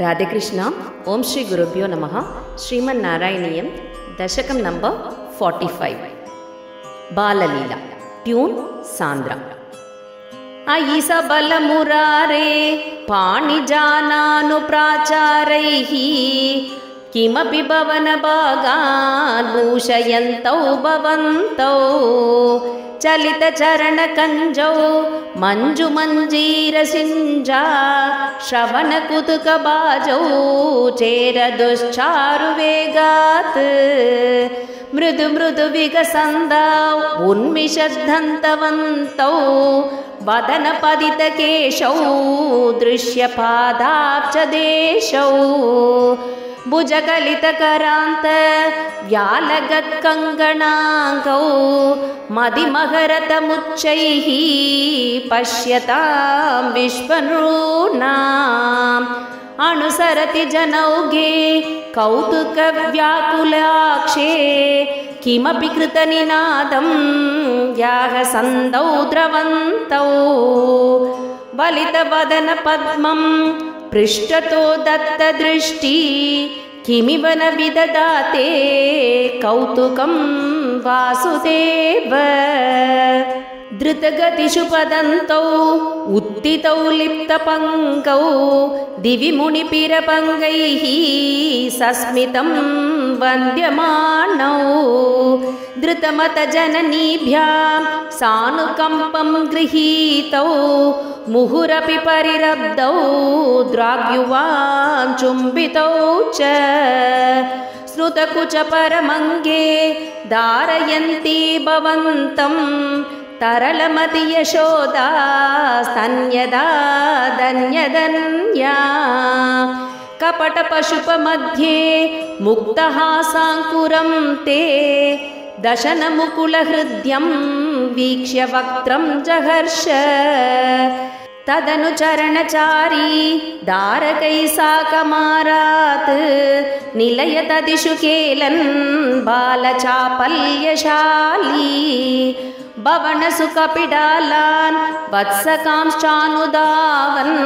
राधे कृष्ण। ओम श्री गुरुभ्यो नमः। श्रीमन्नारायणीयम दशकम नंबर 45 बाललीला tune Sandra. अयि सबल मुरारे पाणिजानानु प्राचारैः किमपि भवन भागान् भूषयन्तौ भवन्तौ चलित चरण कंजौ मंजु मंजीर सिंजा श्रवण कुतुक बाजौ चेर दुश्चारु वेगात् मृदु मृदु विकसन्दौ उन्मिषद्धन्तवन्तौ वदन पदित केशौ दृश्य पादाब्ज देशौ भुजगलितकरान्त व्यालगत्कङ्गणाङ्गौ मदिमहरतमुच्चैः पश्यतां विश्वनॄणाम् अनुसरति जनौघे कौतुकव्याकुलाक्षे किमपि कृतनिनादं यागसन्दौ द्रवन्तौ वलितवदन पद्मं पृष्ठतो दत्तदृष्टि किमिव न विददाते कौतुकं वासुदेव धृतगतिषु पदन्तौ उत्थितौ लिप्तपङ्कौ दिवि मुनिपिरपङ्गैः सस्मितं वन्द्यमानौ धृतमतजननीभ्यां सानुकम्पं गृहीतौ मुहुरपि परिरब्धौ द्राग्युवां चुम्बितौ च स्नुतकुच परमङ्गे धारयन्ती भवन्तं तरलमति यशोदा स्तन्यदा धन्यधन्या कपटपशुपमध्ये मुक्तहासाङ्कुरं ते दशनमुकुलहृद्यं वीक्ष्य वक्त्रं जहर्ष तदनुचरणचारी दारकै साकमारात् निलयतदिषु केलन् बालचापल्यशाली भवनसुकपिडालान् वत्सकांश्चानुदावन्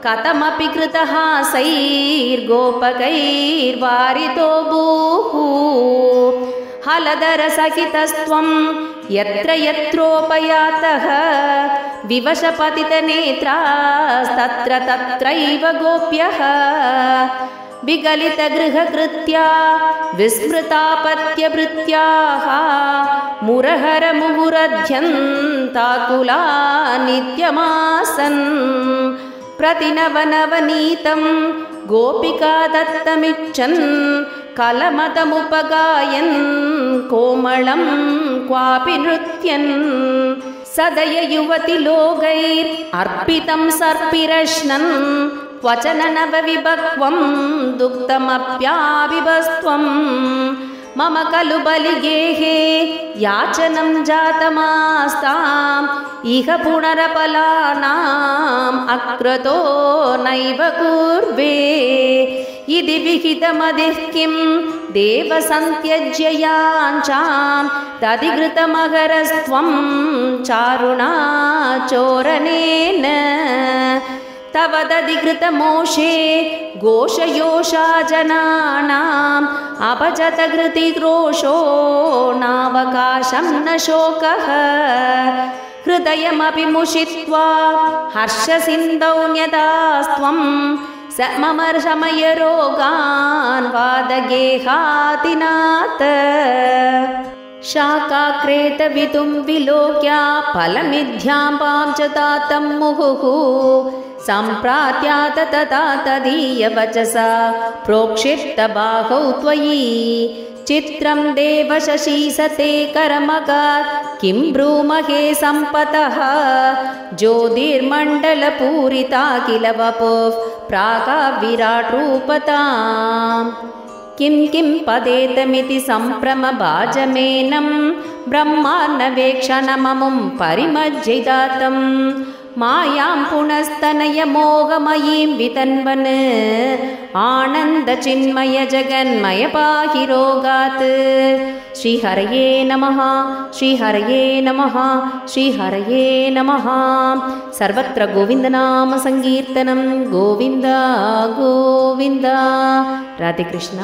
कथमपि कृतहासैर्गोपकैर्वारितो भूः हलधरसहितस्त्वं यत्र यत्रोपयातः विवशपतितनेत्रास्तत्र तत्रैव गोप्यः विगलितगृहकृत्या विस्मृतापत्यभृत्याः मुरहरमुहुरध्यन्ताकुला नित्यमासन् प्रतिनवनवनीतं गोपिका दत्तमिच्छन् कलमतमुपगायन् कोमलं क्वापि नृत्यन् सदय युवति लोगैर् अर्पितं सर्पिरश्नन् क्वचन नवविभक्वं दुग्धमप्याविभस्त्वं मम खलु बलिगेहे याचनं जातमास्ताम् इह पुनरपलानाम् अक्रतो नैव कुर्वे इति विहितमधिः किं देवसन्त्यज्य याञ्चां तदिकृतमहरस्त्वं चारुणा चोरनेन तव दधिकृतमोषे घोषयोषा जनानाम् अपजतघृतिक्रोशो नावकाशं न शोकः हृदयमपि मुषित्वा हर्षसिन्धौ न्यदास्त्वं स मम शमयरोगान् वादगेहातिनाथ शाकाक्रेतवितुं विलोक्या फलमिध्यां पां च तातं मुहुः सम्प्रात्यात तथा तदीयवचसा प्रोक्षिप्तबाहौ त्वयि चित्रं देवशशीसते करमगात् किं ब्रूमहे सम्पतः ज्योतिर्मण्डलपूरिता किल वपुः प्रागाविराट् रूपताम् किं किं पदेतमिति सम्भ्रमभाजमेनं ब्रह्मान्नवेक्षणममुं परिमज्जिदातं मायां पुनस्तनयमोहमयीं वितन्वन् आनन्दचिन्मयजगन्मय पाहि रोगात्। श्रीहरये नमः, श्रीहरये नमः, श्रीहरये नमः। सर्वत्र गोविन्दनाम संकीर्तनं गोविन्द गोविन्द। राधे कृष्ण।